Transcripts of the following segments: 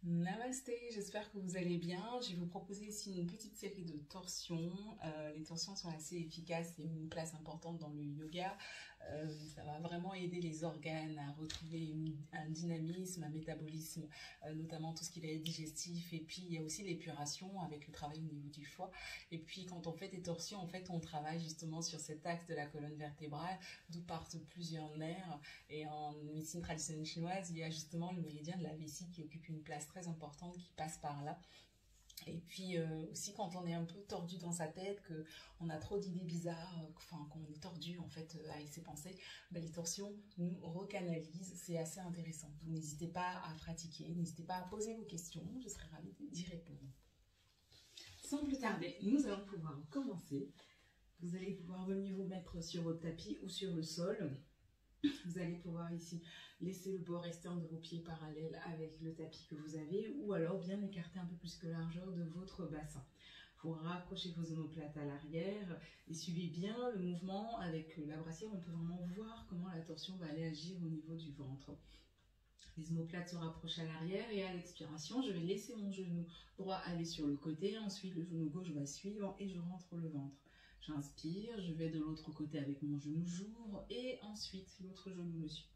Namasté, j'espère que vous allez bien. Je vais vous proposer ici une petite série de torsions. Les torsions sont assez efficaces et ont une place importante dans le yoga. Ça va vraiment aider les organes à retrouver un dynamisme, un métabolisme, notamment tout ce qui va être digestif. Et puis il y a aussi l'épuration avec le travail au niveau du foie. Et puis quand on fait des torsions, en fait, on travaille justement sur cet axe de la colonne vertébrale, d'où partent plusieurs nerfs. Et en médecine traditionnelle chinoise, il y a justement le méridien de la vessie qui occupe une place très importante qui passe par là. Et puis aussi quand on est un peu tordu dans sa tête, qu'on a trop d'idées bizarres, enfin qu'on est tordu en fait avec ses pensées, ben, les torsions nous recanalisent, c'est assez intéressant. Donc n'hésitez pas à pratiquer, n'hésitez pas à poser vos questions, je serai ravie d'y répondre. Sans plus tarder, nous allons pouvoir commencer. Vous allez pouvoir venir vous mettre sur votre tapis ou sur le sol. Vous allez pouvoir ici laisser le bord externe de vos pieds parallèle avec le tapis que vous avez ou alors bien écarter un peu plus que la largeur de votre bassin. Vous raccrochez vos omoplates à l'arrière et suivez bien le mouvement avec la brassière. On peut vraiment voir comment la torsion va aller agir au niveau du ventre. Les omoplates se rapprochent à l'arrière et à l'expiration, je vais laisser mon genou droit aller sur le côté. Ensuite, le genou gauche va suivre et je rentre le ventre. J'inspire, je vais de l'autre côté avec mon genou, j'ouvre et ensuite l'autre genou me suit.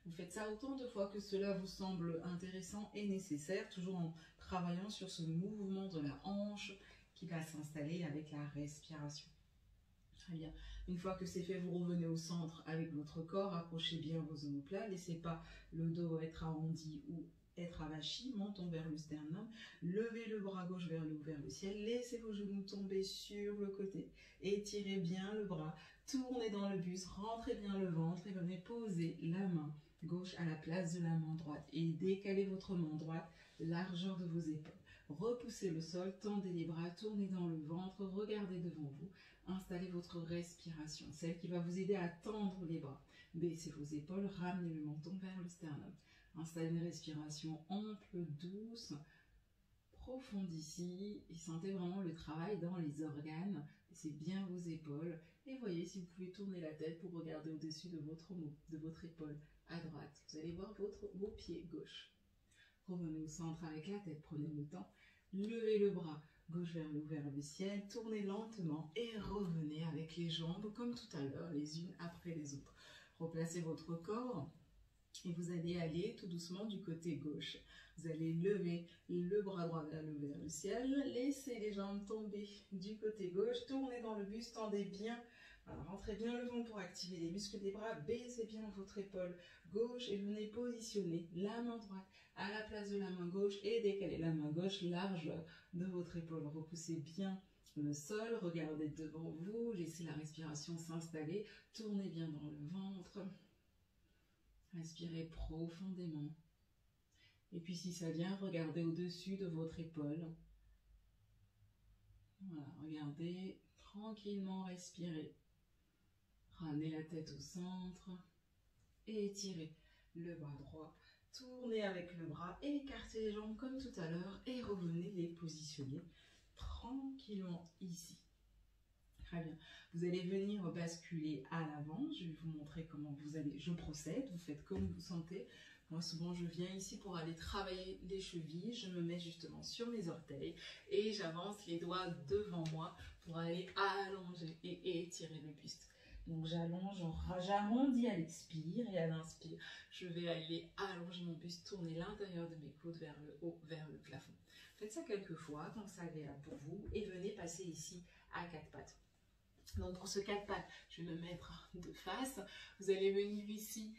Vous faites ça autant de fois que cela vous semble intéressant et nécessaire, toujours en travaillant sur ce mouvement de la hanche qui va s'installer avec la respiration. Très bien. Une fois que c'est fait, vous revenez au centre avec votre corps, accrochez bien vos omoplates, laissez pas le dos être arrondi ou être avachi, montons vers le sternum, levez le bras gauche vers le ciel, laissez vos genoux tomber sur le côté, étirez bien le bras, tournez dans le buste, rentrez bien le ventre et venez poser la main gauche à la place de la main droite et décalez votre main droite, largeur de vos épaules. Repoussez le sol, tendez les bras, tournez dans le ventre, regardez devant vous, installez votre respiration, celle qui va vous aider à tendre les bras. Baissez vos épaules, ramenez le menton vers le sternum. Installez une respiration ample, douce, profonde ici et sentez vraiment le travail dans les organes. Laissez bien vos épaules et voyez si vous pouvez tourner la tête pour regarder au-dessus de votre épaule à droite. Vous allez voir vos pieds gauche. Revenez au centre avec la tête, prenez le temps. Levez le bras gauche vers le ciel, tournez lentement et revenez avec les jambes comme tout à l'heure, les unes après les autres. Replacez votre corps et vous allez aller tout doucement du côté gauche. Vous allez lever le bras droit vers le ciel, laissez les jambes tomber du côté gauche, tournez dans le buste, tendez bien, rentrez bien le ventre pour activer les muscles des bras, baissez bien votre épaule gauche et venez positionner la main droite à la place de la main gauche et décalez la main gauche large de votre épaule. Repoussez bien le sol, regardez devant vous, laissez la respiration s'installer, tournez bien dans le ventre. Respirez profondément. Et puis si ça vient, regardez au-dessus de votre épaule. Voilà, regardez, tranquillement respirez. Ramenez la tête au centre. Et étirez le bras droit. Tournez avec le bras, écartez les jambes comme tout à l'heure et revenez les positionner tranquillement ici. Très bien. Vous allez venir basculer à l'avant. Je vais vous montrer comment je procède. Vous faites comme vous sentez. Moi, souvent, je viens ici pour aller travailler les chevilles. Je me mets justement sur mes orteils et j'avance les doigts devant moi pour aller allonger et étirer le buste. Donc, j'allonge, j'arrondis à l'expire et à l'inspire. Je vais aller allonger mon buste, tourner l'intérieur de mes coudes vers le haut, vers le plafond. Faites ça quelques fois, quand c'est agréable pour vous, et venez passer ici à quatre pattes. Donc pour ce quatre pattes, je vais me mettre de face. Vous allez venir ici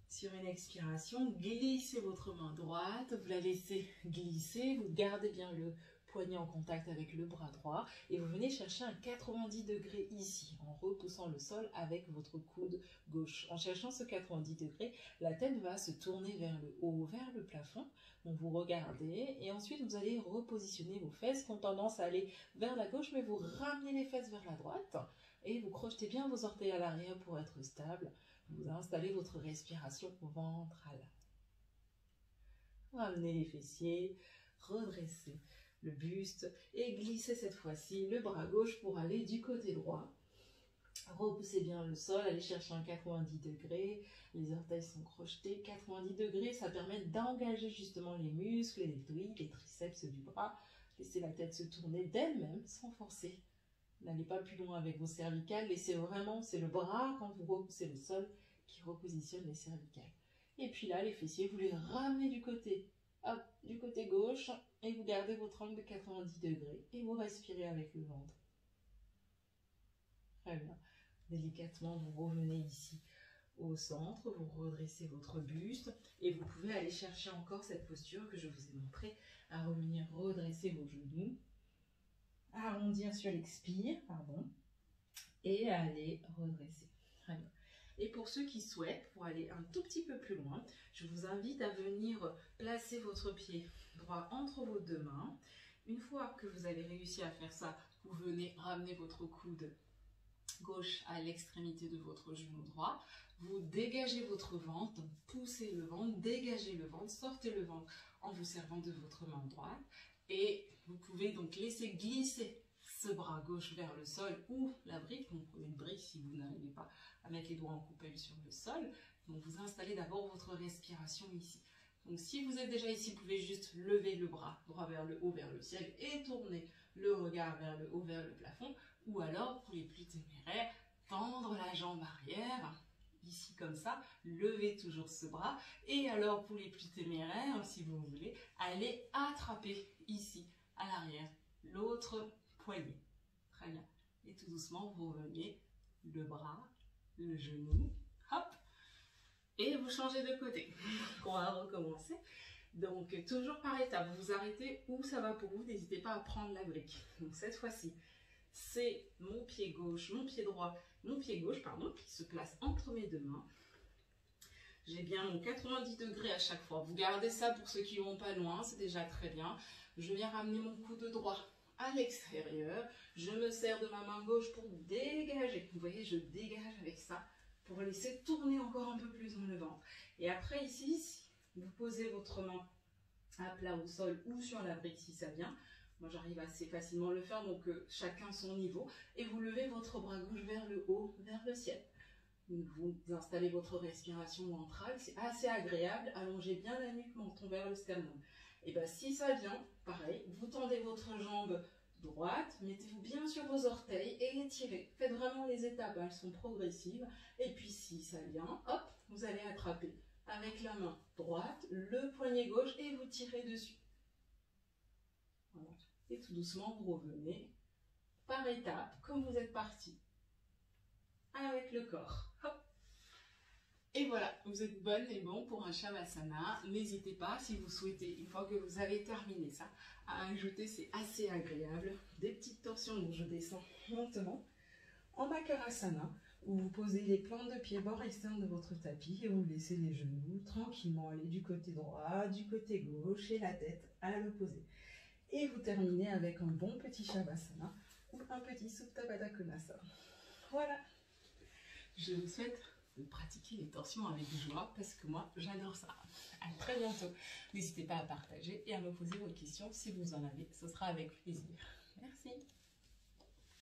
sur une expiration, glissez votre main droite, vous la laissez glisser, vous gardez bien le poignet en contact avec le bras droit et vous venez chercher un 90 degrés ici en repoussant le sol avec votre coude gauche. En cherchant ce 90 degrés, la tête va se tourner vers le haut, vers le plafond. Donc vous regardez et ensuite vous allez repositionner vos fesses qui ont tendance à aller vers la gauche mais vous ramenez les fesses vers la droite et vous crochetez bien vos orteils à l'arrière pour être stable. Vous installez votre respiration ventrale. Ramenez les fessiers, redressez le buste et glissez cette fois-ci le bras gauche pour aller du côté droit. Repoussez bien le sol, allez chercher un 90 degrés, les orteils sont crochetés. 90 degrés, ça permet d'engager justement les muscles, les deltoïdes, les triceps du bras. Laissez la tête se tourner d'elle-même sans forcer. N'allez pas plus loin avec vos cervicales, laissez vraiment, c'est le bras quand vous repoussez le sol qui repositionne les cervicales. Et puis là, les fessiers, vous les ramenez du côté, hop, du côté gauche, et vous gardez votre angle de 90 degrés, et vous respirez avec le ventre. Très bien. Délicatement, vous revenez ici au centre, vous redressez votre buste, et vous pouvez aller chercher encore cette posture que je vous ai montrée, à revenir redresser vos genoux, arrondir sur l'expire, pardon, et aller redresser. Très bien. Et pour ceux qui souhaitent, pour aller un tout petit peu plus loin, je vous invite à venir placer votre pied droit entre vos deux mains. Une fois que vous avez réussi à faire ça, vous venez ramener votre coude gauche à l'extrémité de votre genou droit. Vous dégagez votre ventre, donc poussez le ventre, dégagez le ventre, sortez le ventre en vous servant de votre main droite. Et vous pouvez donc laisser glisser ce bras gauche vers le sol ou la brique. Vous prenez une brique si vous n'arrivez pas à mettre les doigts en coupelle sur le sol. Donc vous installez d'abord votre respiration ici. Donc si vous êtes déjà ici, vous pouvez juste lever le bras droit vers le haut, vers le ciel et tourner le regard vers le haut, vers le plafond. Ou alors, pour les plus téméraires, tendre la jambe arrière, ici comme ça, levez toujours ce bras. Et alors, pour les plus téméraires, si vous voulez, allez attraper ici, à l'arrière, l'autre poignet. Très bien. Et tout doucement, vous revenez le bras, le genou, hop, et vous changez de côté. On va recommencer. Donc, toujours par étapes, vous vous arrêtez où ça va pour vous, n'hésitez pas à prendre la brique. Donc, cette fois-ci, c'est mon pied gauche, mon pied droit, mon pied gauche, pardon, qui se place entre mes deux mains. J'ai bien mon 90 degrés à chaque fois. Vous gardez ça pour ceux qui vont pas loin, c'est déjà très bien. Je viens ramener mon coude droit à l'extérieur. Je me sers de ma main gauche pour dégager. Vous voyez, je dégage avec ça pour laisser tourner encore un peu plus dans le ventre. Et après ici, vous posez votre main à plat au sol ou sur la brique si ça vient. Moi, j'arrive assez facilement à le faire, donc chacun son niveau. Et vous levez votre bras gauche vers le haut, vers le ciel. Vous installez votre respiration ventrale, c'est assez agréable. Allongez bien la nuque, menton vers le sternum. Et bien, si ça vient, pareil, vous tendez votre jambe droite, mettez-vous bien sur vos orteils et étirez. Faites vraiment les étapes, elles sont progressives. Et puis, si ça vient, hop, vous allez attraper avec la main droite, le poignet gauche et vous tirez dessus. Voilà. Et tout doucement, vous revenez par étapes, comme vous êtes parti, avec le corps. Hop. Et voilà, vous êtes bonne et bon pour un Shavasana. N'hésitez pas, si vous souhaitez, une fois que vous avez terminé ça, à ajouter, c'est assez agréable, des petites torsions. Donc je descends lentement en Makarasana, où vous posez les plantes de pied bord externe de votre tapis et vous laissez les genoux tranquillement aller du côté droit, du côté gauche et la tête à l'opposé. Et vous terminez avec un bon petit Shavasana ou un petit Supta Baddha Konasana. Voilà. Je vous souhaite de pratiquer les torsions avec joie parce que moi, j'adore ça. À très bientôt. N'hésitez pas à partager et à me poser vos questions si vous en avez. Ce sera avec plaisir. Merci.